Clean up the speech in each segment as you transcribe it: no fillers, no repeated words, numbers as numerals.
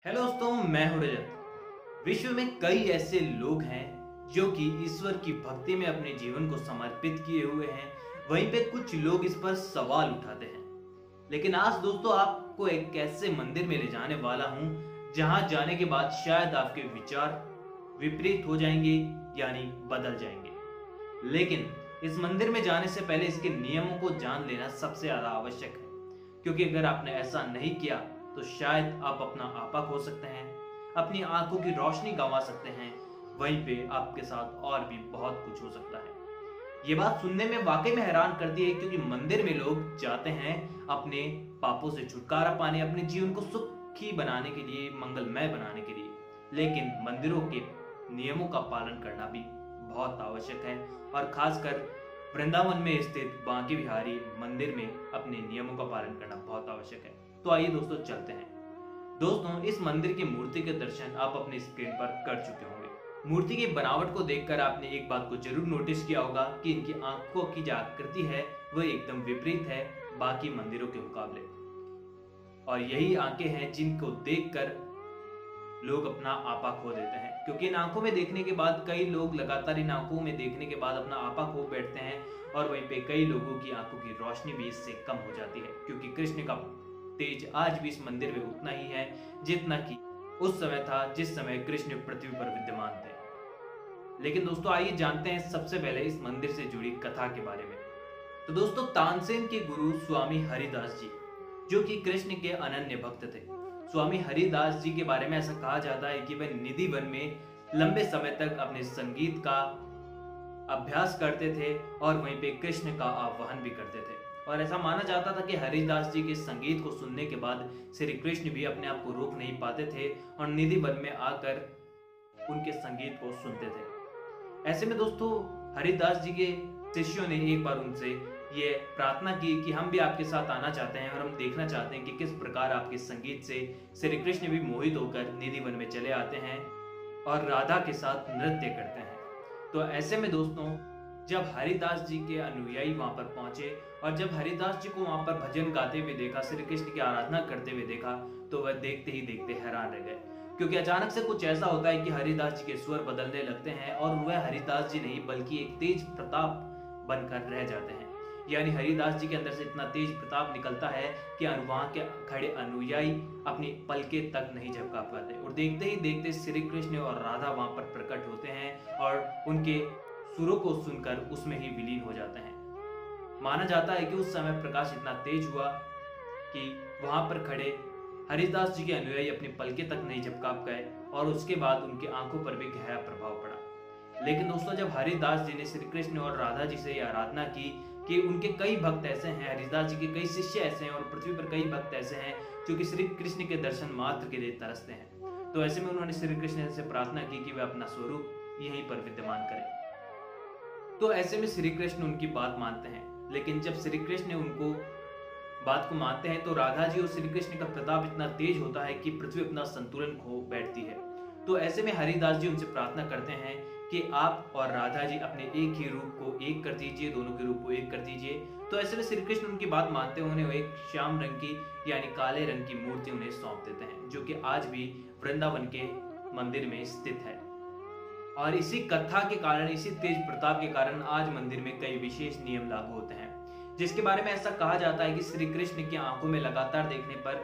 Hello दोस्तों, मैं हूं रजत। विश्व में कई ऐसे लोग हैं जो कि ईश्वर की भक्ति में अपने जीवन को समर्पित किए हुए हैं। वहीं पे कुछ लोग इस पर सवाल उठाते हैं। लेकिन आज दोस्तों आपको एक ऐसे मंदिर में ले जाने वाला हूं जहां जाने के बाद शायद आपके विचार विपरीत हो जाएंगे, यानी बदल जाएंगे। लेकिन इस मंदिर में जाने से पहले इसके नियमों को जान लेना सबसे ज्यादा आवश्यक है, क्योंकि अगर आपने ऐसा नहीं किया तो शायद आप अपना आपा खो सकते हैं, अपनी आंखों की रोशनी गंवा सकते हैं। वहीं पे आपके साथ और भी बहुत कुछ हो सकता है। ये बात सुनने में वाकई में हैरान करती है, क्योंकि मंदिर में लोग जाते हैं अपने पापों से छुटकारा पाने, अपने जीवन को सुखी बनाने के लिए, मंगलमय बनाने के लिए। लेकिन मंदिरों के नियमों का पालन करना भी बहुत आवश्यक है, और खासकर वृंदावन में स्थित बांके बिहारी मंदिर में अपने नियमों का पालन करना बहुत आवश्यक है। तो आइए दोस्तों चलते हैं। दोस्तों, इस मंदिर की मूर्ति के दर्शन आप अपनी स्क्रीन पर कर चुके होंगे। मूर्ति की बनावट को देखकर आपने एक बात को जरूर नोटिस किया होगा कि इनकी आंखों की जो आकृति है वह एकदम विपरीत है बाकी मंदिरों के मुकाबले। और यही आंखें हैं जिनको देखकर लोग अपना आपा खो देते हैं, क्योंकि इन आंखों में देखने के बाद कई लोग लगातार इन आंखों में देखने के बाद अपना आपा खो बैठते हैं। और वहीं पे कई लोगों की आंखों की रोशनी भी इससे कम हो जाती है, क्योंकि कृष्ण का तेज आज भी इस मंदिर में उतना ही है जितना कि उस समय था जिस समय कृष्ण पृथ्वी पर विद्यमान थे। लेकिन दोस्तों आइए जानते हैं सबसे पहले इस मंदिर से जुड़ी कथा के बारे में। तो दोस्तों, तानसेन के गुरु स्वामी हरिदास जी, जो कि कृष्ण के अनन्य भक्त थे, स्वामी हरिदास जी के बारे में ऐसा कहा जाता है कि वह निधि वन में लंबे समय तक अपने संगीत का अभ्यास करते थे और वहीं पे कृष्ण का आह्वान भी करते थे। और ऐसा माना जाता था कि हरिदास जी के संगीत को सुनने के बाद श्री कृष्ण भी अपने आप को रोक नहीं पाते थे और निधि वन में आकर उनके संगीत को सुनते थे। ऐसे में दोस्तों, हरिदास जी के शिष्यों ने एक बार उनसे ये प्रार्थना की कि हम भी आपके साथ आना चाहते हैं और हम देखना चाहते हैं कि किस प्रकार आपके संगीत से श्री कृष्ण भी मोहित होकर निधि वन में चले आते हैं और राधा के साथ नृत्य करते हैं। तो ऐसे में दोस्तों, जब हरिदास जी के अनुयायी वहां पर पहुंचे और जब हरिदास जी को वहां पर भजन गाते हुए देखा, श्री कृष्ण की आराधना करते हुए देखा, तो वह देखते ही देखते हैरान रह गए। क्योंकि अचानक से कुछ ऐसा होता है कि हरिदास जी के स्वर बदलने लगते हैं और वह हरिदास जी नहीं बल्कि एक तेज प्रताप बनकर रह जाते हैं। यानी हरिदास जी के अंदर से इतना तेज प्रताप निकलता है कि वहां के खड़े अनुयायी अपनी पलके तक नहीं झपका पाते, और देखते ही देखते श्री कृष्ण और राधा वहां पर प्रकट होते हैं और उनके सुरों को सुनकर उसमें ही विलीन हो जाते हैं। माना जाता है कि उस समय प्रकाश इतना तेज हुआ कि वहां पर खड़े हरिदास जी के अनुयायी अपनी पलके तक नहीं झपका पाए और उसके बाद उनकी आंखों पर भी गहरा प्रभाव पड़ा। लेकिन दोस्तों, जब हरिदास जी ने श्री कृष्ण और राधा जी से यह आराधना की कि उनके कई भक्त ऐसे हैं, हरिदास जी के कई शिष्य ऐसे हैं और पृथ्वी पर कई भक्त ऐसे हैं जो कि श्री कृष्ण के दर्शन मात्र के लिए तरसते हैं, तो ऐसे में उन्होंने श्री कृष्ण से प्रार्थना की कि वे अपना स्वरूप यहीं पर विद्यमान करें। तो ऐसे में श्री कृष्ण उनकी बात मानते हैं। लेकिन जब श्री कृष्ण उनको बात को मानते हैं तो राधा जी और श्री कृष्ण का प्रताप इतना तेज होता है कि पृथ्वी अपना संतुलन खो बैठती है। तो ऐसे में हरिदास जी उनसे प्रार्थना करते हैं कि आप और राधा जी अपने एक ही रूप को एक कर दीजिए, दोनों के रूप को एक कर दीजिए। तो ऐसे में श्री कृष्ण उनकी बात मानते हैं, उन्हें एक श्याम रंग की यानी काले रंग की मूर्ति उन्हें सौंप देते हैं, जो कि आज भी वृंदावन के मंदिर में स्थित है। और इसी कथा के कारण, इसी तेज प्रताप के कारण आज मंदिर में कई विशेष नियम लागू होते हैं, जिसके बारे में ऐसा कहा जाता है कि श्री कृष्ण की आंखों में लगातार देखने पर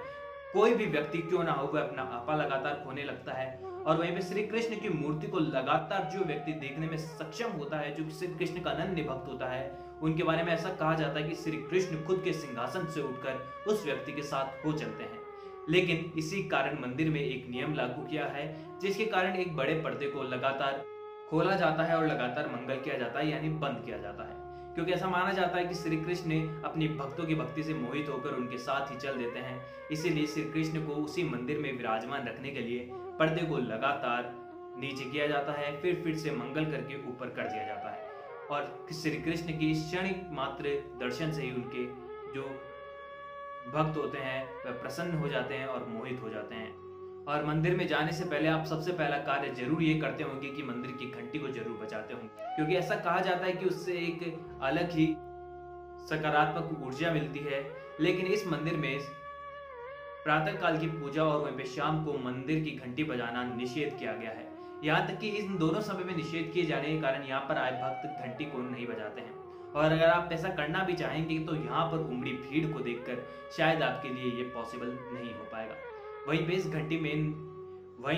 कोई भी व्यक्ति क्यों ना हो वह अपना आपा लगातार खोने लगता है। और वहीं पे श्री कृष्ण की मूर्ति को लगातार जो व्यक्ति देखने में सक्षम होता है, जो श्री कृष्ण का अनन्य भक्त होता है, उनके बारे में ऐसा कहा जाता है कि श्री कृष्ण खुद के सिंहासन से उठकर उस व्यक्ति के साथ हो चलते हैं। लेकिन इसी कारण मंदिर में एक नियम लागू किया है, जिसके कारण एक बड़े पर्दे को लगातार खोला जाता है और लगातार मंगल किया जाता है, यानी बंद किया जाता है। क्योंकि ऐसा माना जाता है कि श्री कृष्ण अपनी भक्तों की भक्ति से मोहित होकर उनके साथ ही चल देते हैं। इसीलिए श्री कृष्ण को उसी मंदिर में विराजमान रखने के लिए पर्दे को लगातार नीचे किया जाता है, फिर से मंगल करके ऊपर कर दिया जाता है। और श्री कृष्ण की क्षणिक मात्र दर्शन से ही उनके जो भक्त होते हैं वह प्रसन्न हो जाते हैं और मोहित हो जाते हैं। और मंदिर में जाने से पहले आप सबसे पहला कार्य जरूर ये करते होंगे कि मंदिर की घंटी को जरूर बजाते होंगे, क्योंकि ऐसा कहा जाता है कि उससे एक अलग ही सकारात्मक ऊर्जा मिलती है। लेकिन इस मंदिर में प्रातः काल की पूजा और वहीं पे शाम को मंदिर की घंटी बजाना निषेध किया गया है। यहाँ तक कि इन दोनों समय में निषेध किए जाने के कारण यहाँ पर आए भक्त घंटी को नहीं बजाते हैं। और अगर आप ऐसा करना भी चाहेंगे तो यहाँ पर उमड़ी भीड़ को देखकर शायद आपके लिए ये पॉसिबल नहीं हो पाएगा। वहीं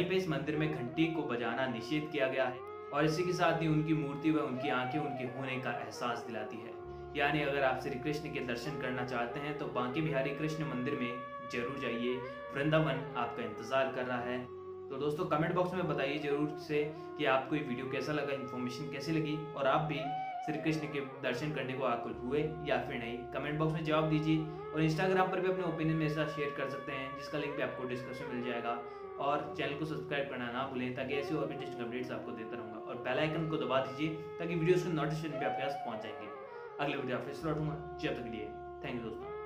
पे इस मंदिर में घंटी को बजाना निषेध किया गया है और इसी के साथ ही उनकी मूर्ति व उनकी आंखें उनके होने का एहसास दिलाती है। यानी अगर आप श्री कृष्ण के दर्शन करना चाहते हैं तो बांके बिहारी कृष्ण मंदिर में जरूर जाइए। वृंदावन आपका इंतजार कर रहा है। तो दोस्तों कमेंट बॉक्स में बताइए जरूर से कि आपको ये वीडियो कैसा लगा, इन्फॉर्मेशन कैसी लगी और आप भी श्री कृष्ण के दर्शन करने को आकुल हुए या फिर नहीं। कमेंट बॉक्स में जवाब दीजिए और इंस्टाग्राम पर भी अपने ओपिनियन मेरे साथ शेयर कर सकते हैं, जिसका लिंक भी आपको डिस्क्रिप्शन में मिल जाएगा। और चैनल को सब्सक्राइब करना ना भूलें ताकि ऐसी और भी इंटरेस्टिंग अपडेट्स आपको देता रहूँगा। और बेल आइकन को दबा दीजिए ताकि वीडियोस के नोटिफिकेशन भी आपके पास पहुँच जाएंगे। अगले वीडियो आपसे लौटूंगा। जब तक के लिए थैंक यू दोस्तों।